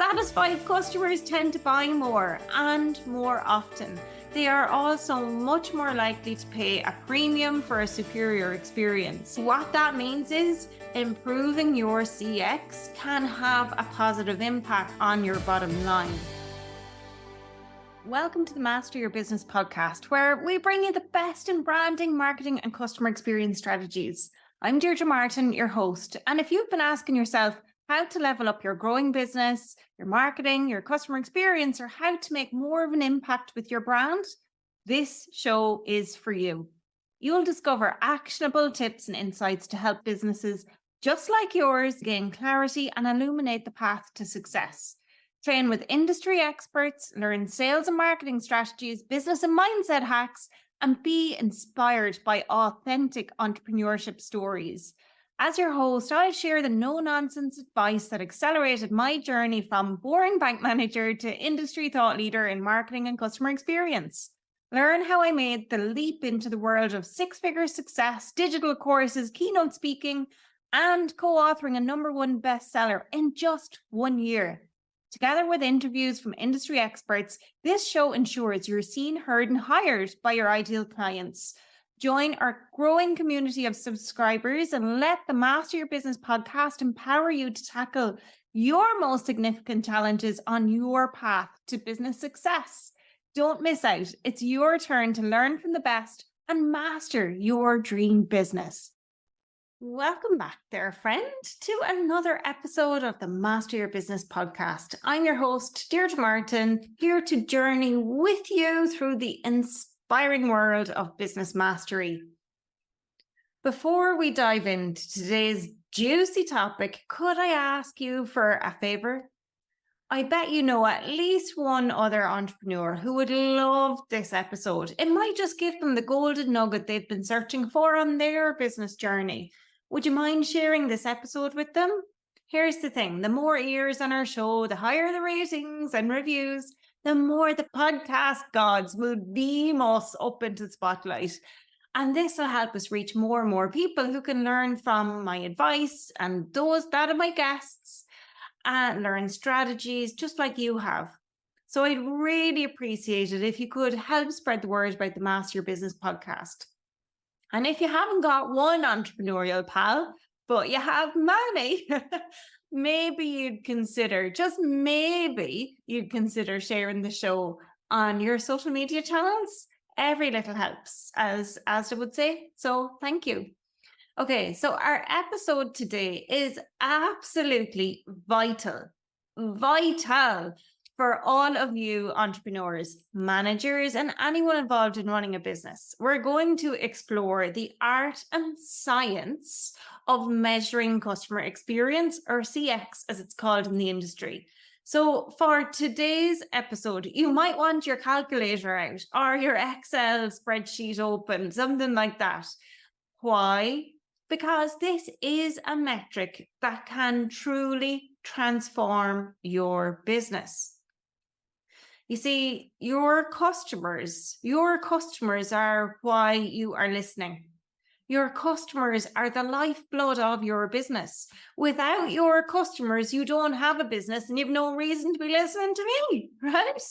Satisfied customers tend to buy more and more often. They are also much more likely to pay a premium for a superior experience. What that means is improving your CX can have a positive impact on your bottom line. Welcome to the Master Your Business podcast, where we bring you the best in branding, marketing, and customer experience strategies. I'm Deirdre Martin, your host. And if you've been asking yourself how to level up your growing business, your marketing, your customer experience, or how to make more of an impact with your brand, this show is for you. You'll discover actionable tips and insights to help businesses just like yours gain clarity and illuminate the path to success. Train with industry experts, learn sales and marketing strategies, business and mindset hacks, and be inspired by authentic entrepreneurship stories. As your host, I'll share the no-nonsense advice that accelerated my journey from boring bank manager to industry thought leader in marketing and customer experience. Learn how I made the leap into the world of six-figure success, digital courses, keynote speaking, and co-authoring a #1 bestseller in just 1 year. Together with interviews from industry experts, this show ensures you're seen, heard, and hired by your ideal clients. Join our growing community of subscribers and let the Master Your Business podcast empower you to tackle your most significant challenges on your path to business success. Don't miss out. It's your turn to learn from the best and master your dream business. Welcome back there, friend, to another episode of the Master Your Business podcast. I'm your host, Deirdre Martin, here to journey with you through the inspiring world of business mastery. Before we dive into today's juicy topic, could I ask you for a favor? I bet you know at least one other entrepreneur who would love this episode. It might just give them the golden nugget they've been searching for on their business journey. Would you mind sharing this episode with them? Here's the thing, the more ears on our show, the higher the ratings and reviews, the more the podcast gods will beam us up into the spotlight. And this will help us reach more and more people who can learn from my advice and that of my guests and learn strategies just like you have. So I'd really appreciate it if you could help spread the word about the Master Your Business podcast. And if you haven't got one entrepreneurial pal, but you have many, maybe you'd consider, just maybe you'd consider sharing the show on your social media channels. Every little helps, as I would say. So thank you. Okay, so our episode today is absolutely vital for all of you entrepreneurs, managers, and anyone involved in running a business. We're going to explore the art and science of measuring customer experience, or CX as it's called in the industry. So for today's episode, you might want your calculator out or your Excel spreadsheet open, something like that. Why? Because this is a metric that can truly transform your business. You see, your customers are why you are listening. Your customers are the lifeblood of your business. Without your customers, you don't have a business and you have no reason to be listening to me, right?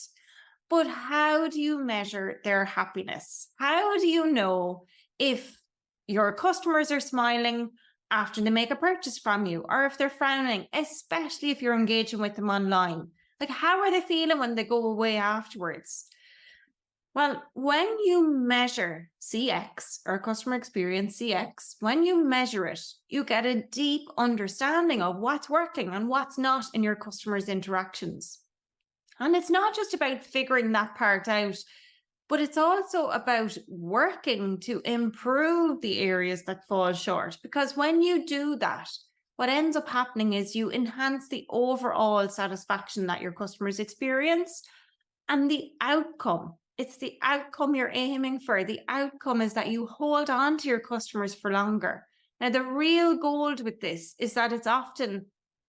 But how do you measure their happiness? How do you know if your customers are smiling after they make a purchase from you, or if they're frowning, especially if you're engaging with them online? Like, how are they feeling when they go away afterwards? Well, when you measure CX, or customer experience CX, when you measure it, you get a deep understanding of what's working and what's not in your customers' interactions. And it's not just about figuring that part out, but it's also about working to improve the areas that fall short. Because when you do that, what ends up happening is you enhance the overall satisfaction that your customers experience, and the outcome. It's the outcome you're aiming for. The outcome is that you hold on to your customers for longer. Now, the real gold with this is that it's often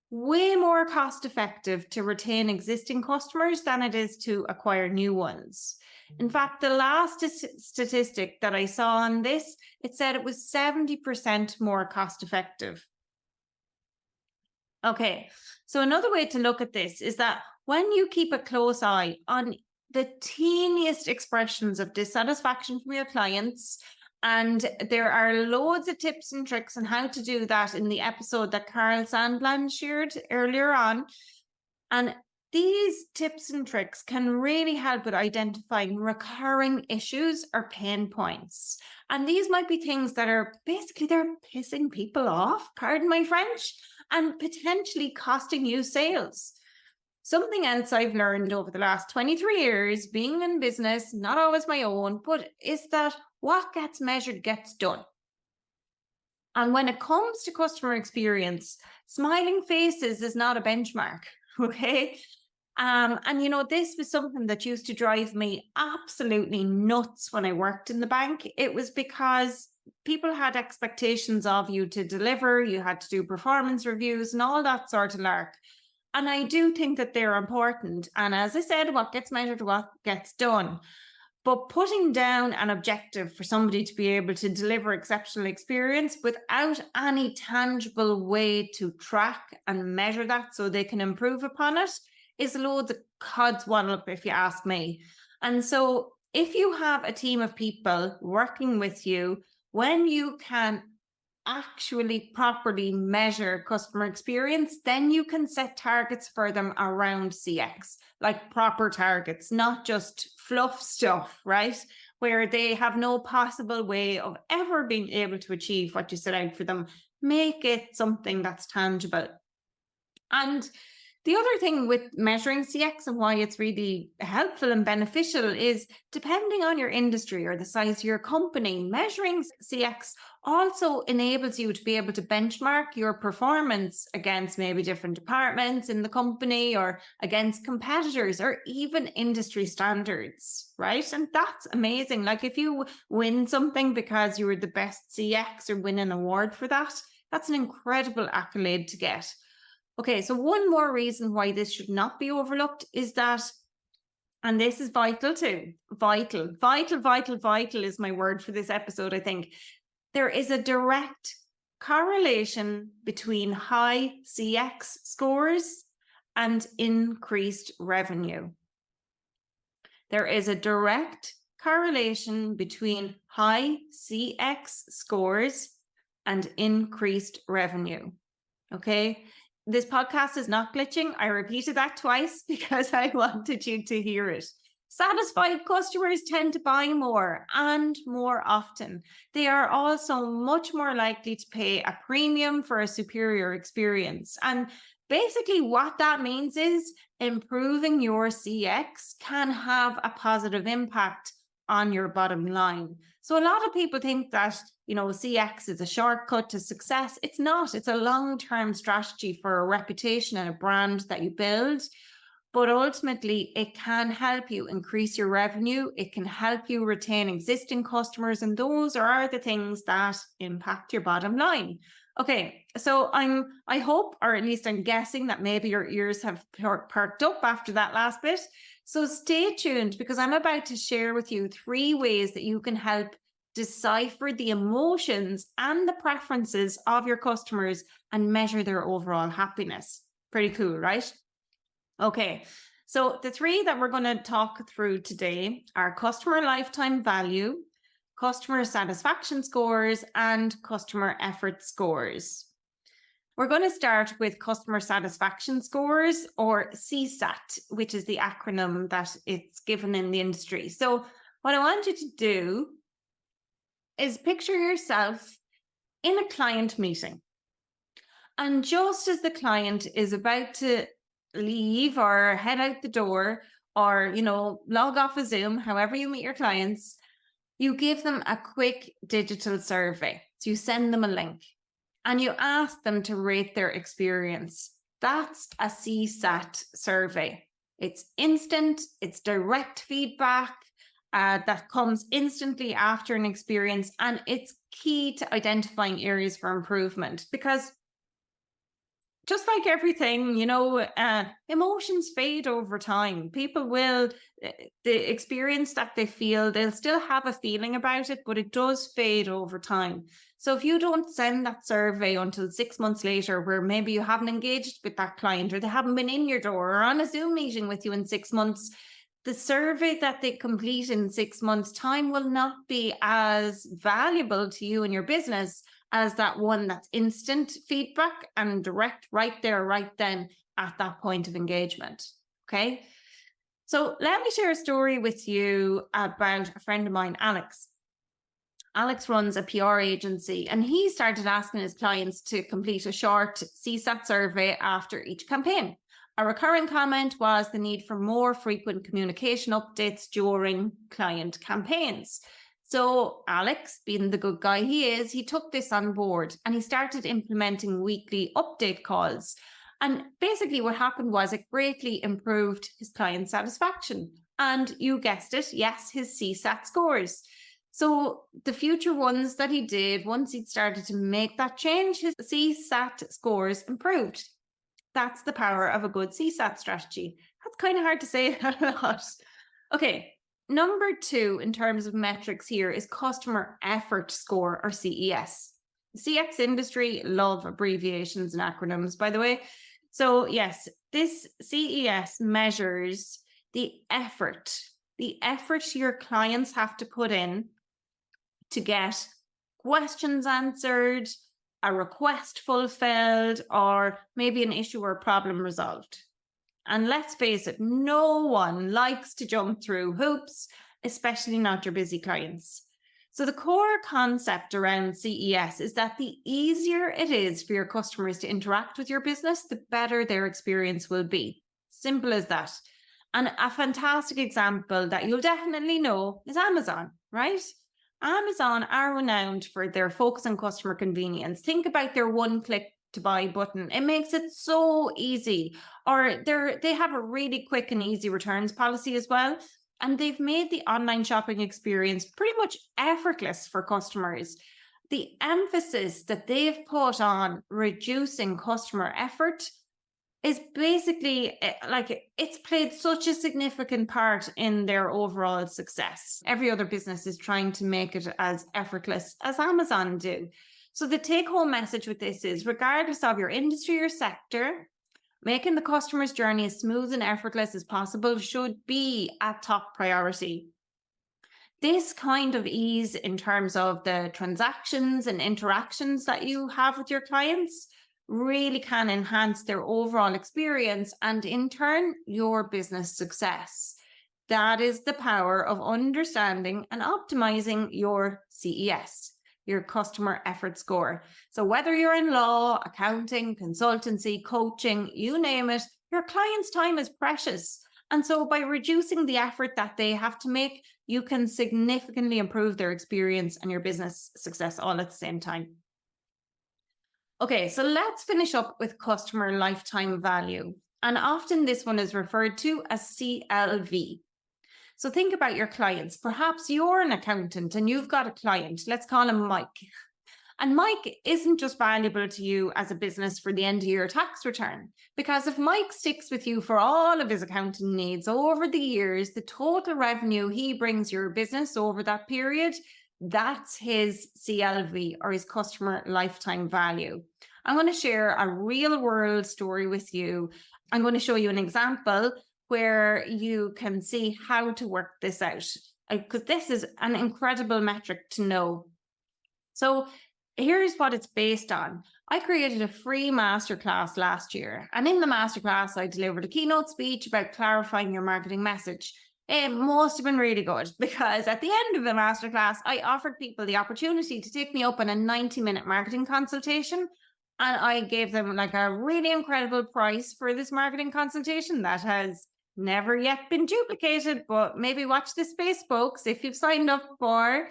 way more cost effective to retain existing customers than it is to acquire new ones. In fact, the last statistic that I saw on this, it said it was 70% more cost effective. Okay, So another way to look at this is that when you keep a close eye on the teeniest expressions of dissatisfaction from your clients, and there are loads of tips and tricks on how to do that in the episode that Carl Sandland shared earlier on. And these tips and tricks can really help with identifying recurring issues or pain points. And these might be things that are basically they're pissing people off, pardon my French, and potentially costing you sales. Something else I've learned over the last 23 years being in business, not always my own, but is that what gets measured gets done. And when it comes to customer experience, smiling faces is not a benchmark, okay? And this was something that used to drive me absolutely nuts when I worked in the bank. It was because people had expectations of you to deliver, you had to do performance reviews and all that sort of lark. And I do think that they're important. And as I said, what gets measured, what gets done. But putting down an objective for somebody to be able to deliver exceptional experience without any tangible way to track and measure that so they can improve upon it is loads of codswallop, if you ask me. And so if you have a team of people working with you, when you can actually properly measure customer experience, then you can set targets for them around CX, like proper targets, not just fluff stuff, right? Where they have no possible way of ever being able to achieve what you set out for them. Make it something that's tangible. And the other thing with measuring CX and why it's really helpful and beneficial is depending on your industry or the size of your company, measuring CX also enables you to be able to benchmark your performance against maybe different departments in the company or against competitors or even industry standards, right? And that's amazing. Like if you win something because you were the best CX or win an award for that, that's an incredible accolade to get. Okay, so one more reason why this should not be overlooked is that, and this is vital too, vital is my word for this episode, I think. There is a direct correlation between high CX scores and increased revenue. There is a direct correlation between high CX scores and increased revenue. Okay. This podcast is not glitching. I repeated that twice because I wanted you to hear it. Satisfied customers tend to buy more and more often. They are also much more likely to pay a premium for a superior experience. And basically what that means is improving your CX can have a positive impact on your bottom line. So a lot of people think that, CX is a shortcut to success. It's not. It's a long-term strategy for a reputation and a brand that you build. But ultimately, it can help you increase your revenue. It can help you retain existing customers. And those are the things that impact your bottom line. Okay, so I hope, or at least I'm guessing that maybe your ears have perked up after that last bit. So stay tuned because I'm about to share with you 3 ways that you can help decipher the emotions and the preferences of your customers and measure their overall happiness. Pretty cool, right? Okay, so the 3 that we're going to talk through today are customer lifetime value, customer satisfaction scores, and customer effort scores. We're going to start with customer satisfaction scores, or CSAT, which is the acronym that it's given in the industry. So what I want you to do is picture yourself in a client meeting. And just as the client is about to leave or head out the door or, log off a Zoom, however you meet your clients, you give them a quick digital survey. So you send them a link and you ask them to rate their experience. That's a CSAT survey. It's instant, it's direct feedback that comes instantly after an experience, and it's key to identifying areas for improvement because just like everything, emotions fade over time. People will, the experience that they feel, they'll still have a feeling about it, but it does fade over time. So if you don't send that survey until 6 months later, where maybe you haven't engaged with that client or they haven't been in your door or on a Zoom meeting with you in 6 months, the survey that they complete in 6 months' time will not be as valuable to you and your business as that one that's instant feedback and direct right there, right then at that point of engagement. Okay. So let me share a story with you about a friend of mine, Alex. Alex runs a PR agency and he started asking his clients to complete a short CSAT survey after each campaign. A recurring comment was the need for more frequent communication updates during client campaigns. So Alex, being the good guy he is, he took this on board and he started implementing weekly update calls. And basically what happened was it greatly improved his client satisfaction. And you guessed it, yes, his CSAT scores. So the future ones that he did, once he'd started to make that change, his CSAT scores improved. That's the power of a good CSAT strategy. That's kind of hard to say a lot. Okay, number 2 in terms of metrics here is customer effort score, or CES. The CX industry love abbreviations and acronyms, by the way. So yes, this CES measures the effort your clients have to put in to get questions answered, a request fulfilled, or maybe an issue or problem resolved. And let's face it, no one likes to jump through hoops, especially not your busy clients. So the core concept around CES is that the easier it is for your customers to interact with your business, the better their experience will be. Simple as that. And a fantastic example that you'll definitely know is Amazon, right? Amazon are renowned for their focus on customer convenience. Think about their one-click to buy button. It makes it so easy. Or they have a really quick and easy returns policy as well. And they've made the online shopping experience pretty much effortless for customers. The emphasis that they've put on reducing customer effort is basically it's played such a significant part in their overall success. Every other business is trying to make it as effortless as Amazon do. So the take-home message with this is, regardless of your industry or sector, making the customer's journey as smooth and effortless as possible should be a top priority. This kind of ease in terms of the transactions and interactions that you have with your clients really can enhance their overall experience and in turn your business success. That is the power of understanding and optimizing your CES, your customer effort score. So whether you're in law, accounting, consultancy, coaching, you name it, your client's time is precious. And so by reducing the effort that they have to make, you can significantly improve their experience and your business success all at the same time. Okay, so let's finish up with customer lifetime value. And often this one is referred to as CLV. So think about your clients. Perhaps you're an accountant and you've got a client. Let's call him Mike. And Mike isn't just valuable to you as a business for the end of your tax return, because if Mike sticks with you for all of his accounting needs over the years, the total revenue he brings your business over that period, that's his CLV, or his customer lifetime value. I'm going to share a real world story with you. I'm going to show you an example where you can see how to work this out, because this is an incredible metric to know. So here's what it's based on. I created a free masterclass last year, and in the masterclass, I delivered a keynote speech about clarifying your marketing message. It must have been really good, because at the end of the masterclass, I offered people the opportunity to take me up on a 90-minute marketing consultation. And I gave them like a really incredible price for this marketing consultation that has never yet been duplicated, but maybe watch this space, folks. If you've signed up for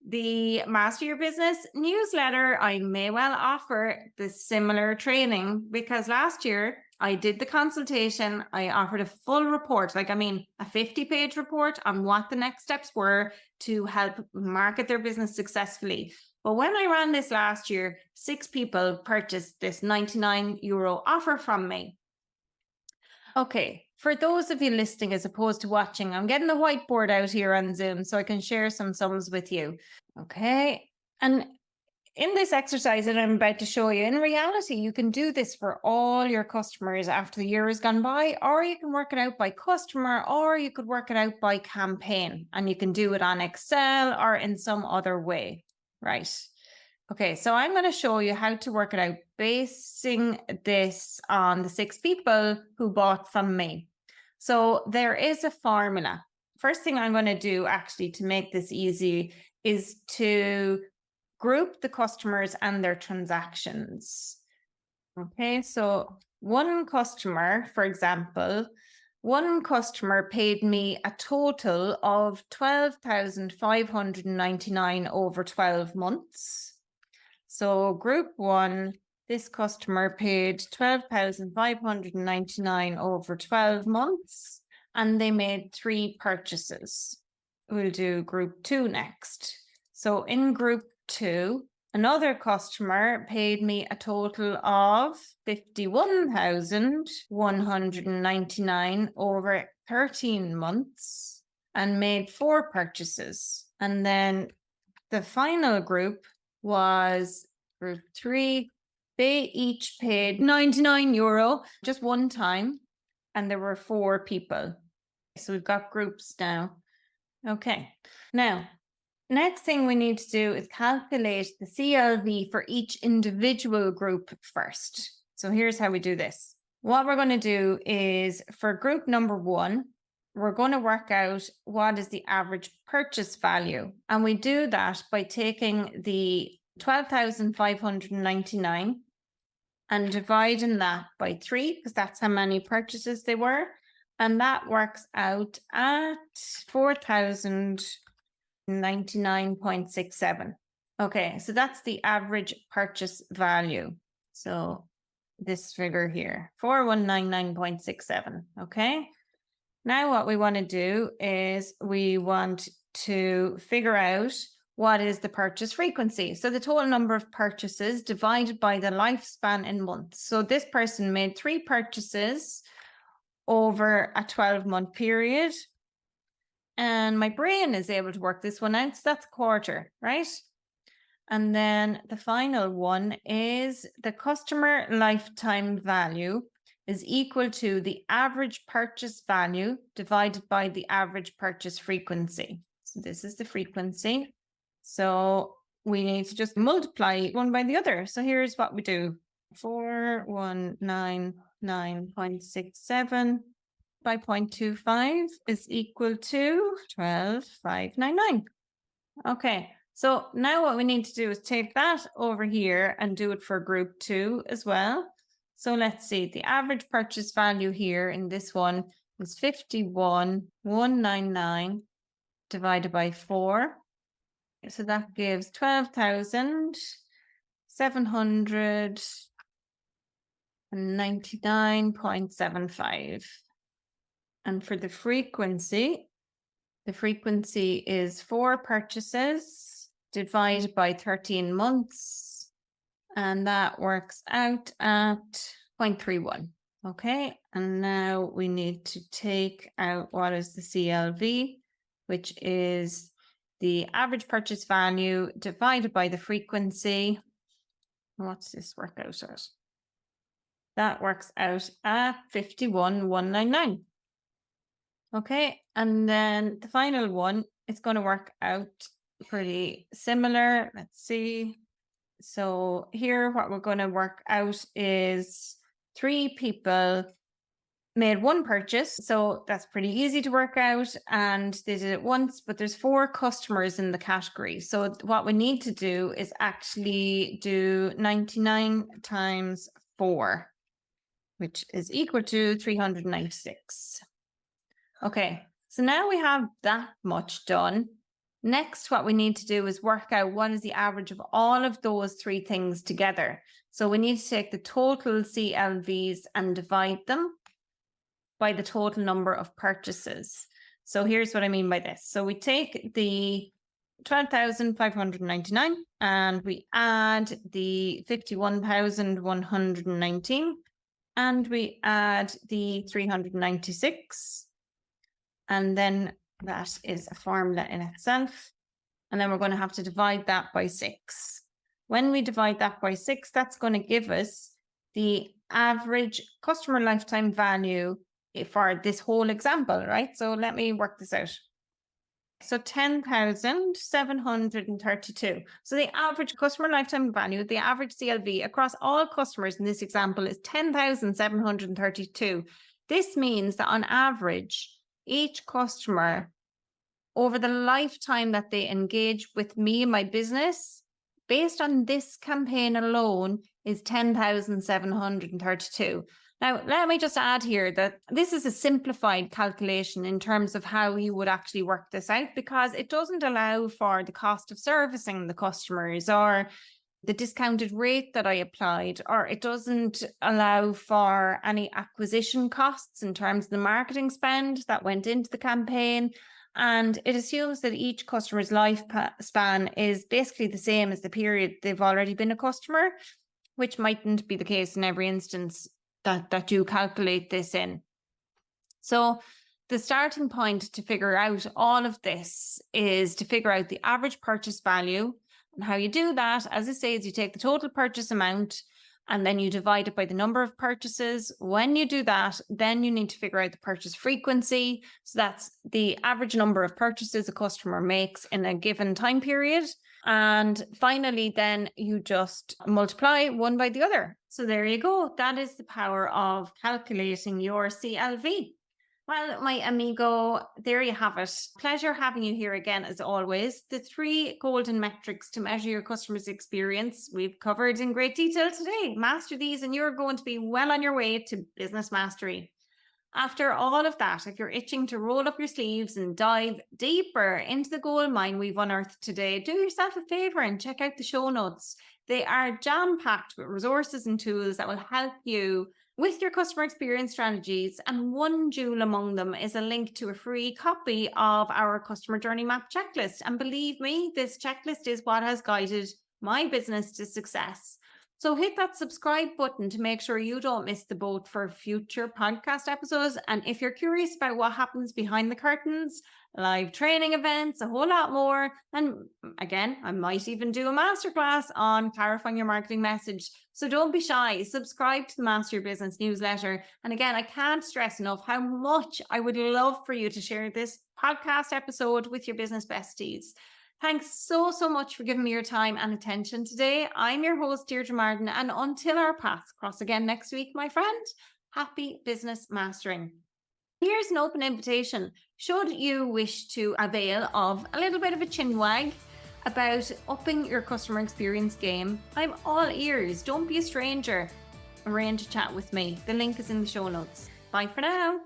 the Master Your Business newsletter, I may well offer this similar training, because last year I did the consultation. I offered a full report, a 50-page report on what the next steps were to help market their business successfully. But when I ran this last year, 6 people purchased this €99 offer from me. Okay, for those of you listening as opposed to watching, I'm getting the whiteboard out here on Zoom so I can share some sums with you. Okay, and in this exercise that I'm about to show you, in reality, you can do this for all your customers after the year has gone by, or you can work it out by customer, or you could work it out by campaign, and you can do it on Excel or in some other way, right? Okay, so I'm going to show you how to work it out basing this on the 6 people who bought from me. So there is a formula. First thing I'm going to do actually to make this easy is to group the customers and their transactions. Okay, so one customer, for example, one customer paid me a total of 12,599 over 12 months. So group 1, this customer paid 12,599 over 12 months, and they made 3 purchases. We'll do group 2 next. So in group 2, another customer paid me a total of 51,199 over 13 months and made 4 purchases. And then the final group was group 3. They each paid €99 just one time, and there were 4 people. So we've got groups now. Okay, now next thing we need to do is calculate the CLV for each individual group first. So here's how we do this. What we're going to do is for group number 1, we're going to work out what is the average purchase value. And we do that by taking the 12,599 and dividing that by 3, because that's how many purchases they were. And that works out at 4,099.67. Okay, so that's the average purchase value. So this figure here, 4199.67. Okay. Now what we want to do is we want to figure out what is the purchase frequency. So the total number of purchases divided by the lifespan in months. So this person made 3 purchases over a 12-month period. And my brain is able to work this one out. So that's a quarter, right? And then the final one is the customer lifetime value is equal to the average purchase value divided by the average purchase frequency. So this is the frequency. So we need to just multiply one by the other. So here's what we do. 4199.67 by 0.25 is equal to 12,599. Okay, so now what we need to do is take that over here and do it for group 2 as well. So let's see, the average purchase value here in this one is 51,199 divided by 4. So that gives 12,799.75. And for the frequency is 4 purchases divided by 13 months. And that works out at 0.31. Okay, and now we need to take out what is the CLV, which is the average purchase value divided by the frequency. What's this work out at? That works out at 51,199. Okay, and then the final one, it's going to work out pretty similar. Let's see. So here, what we're going to work out is 3 people made 1 purchase. So that's pretty easy to work out. And they did it once, but there's 4 customers in the category. So what we need to do is actually do 99 times 4, which is equal to 396. Okay, so now we have that much done. Next, what we need to do is work out what is the average of all of those 3 things together. So we need to take the total CLVs and divide them by the total number of purchases. So here's what I mean by this. So we take the 12,599 and we add the 51,119 and we add the 396. And then that is a formula in itself. And then we're going to have to divide that by 6. When we divide that by 6, that's going to give us the average customer lifetime value for this whole example, right? So let me work this out. So 10,732. So the average customer lifetime value, the average CLV across all customers in this example is 10,732. This means that on average, each customer over the lifetime that they engage with me and my business, based on this campaign alone, is 10,732. Now, let me just add here that this is a simplified calculation in terms of how you would actually work this out, because it doesn't allow for the cost of servicing the customers or the discounted rate that I applied, or it doesn't allow for any acquisition costs in terms of the marketing spend that went into the campaign. And it assumes that each customer's lifespan is basically the same as the period they've already been a customer, which mightn't be the case in every instance that you calculate this in. So the starting point to figure out all of this is to figure out the average purchase value. And how you do that, as I say, is you take the total purchase amount and then you divide it by the number of purchases. When you do that, then you need to figure out the purchase frequency. So that's the average number of purchases a customer makes in a given time period. And finally, then you just multiply one by the other. So there you go. That is the power of calculating your CLV. Well, my amigo, there you have it. Pleasure having you here again, as always. The 3 golden metrics to measure your customer's experience we've covered in great detail today. Master these and you're going to be well on your way to business mastery. After all of that, if you're itching to roll up your sleeves and dive deeper into the gold mine we've unearthed today, do yourself a favor and check out the show notes. They are jam-packed with resources and tools that will help you with your customer experience strategies. And one jewel among them is a link to a free copy of our customer journey map checklist. And believe me, this checklist is what has guided my business to success. So hit that subscribe button to make sure you don't miss the boat for future podcast episodes. And if you're curious about what happens behind the curtains, live training events, a whole lot more, and again, I might even do a masterclass on clarifying your marketing message. So don't be shy. Subscribe to the Master Your Business newsletter. And again, I can't stress enough how much I would love for you to share this podcast episode with your business besties. Thanks so much for giving me your time and attention today. I'm your host, Deirdre Martin, and until our paths cross again next week, my friend, happy business mastering. Here's an open invitation. Should you wish to avail of a little bit of a chinwag about upping your customer experience game, I'm all ears. Don't be a stranger. Arrange a chat with me. The link is in the show notes. Bye for now.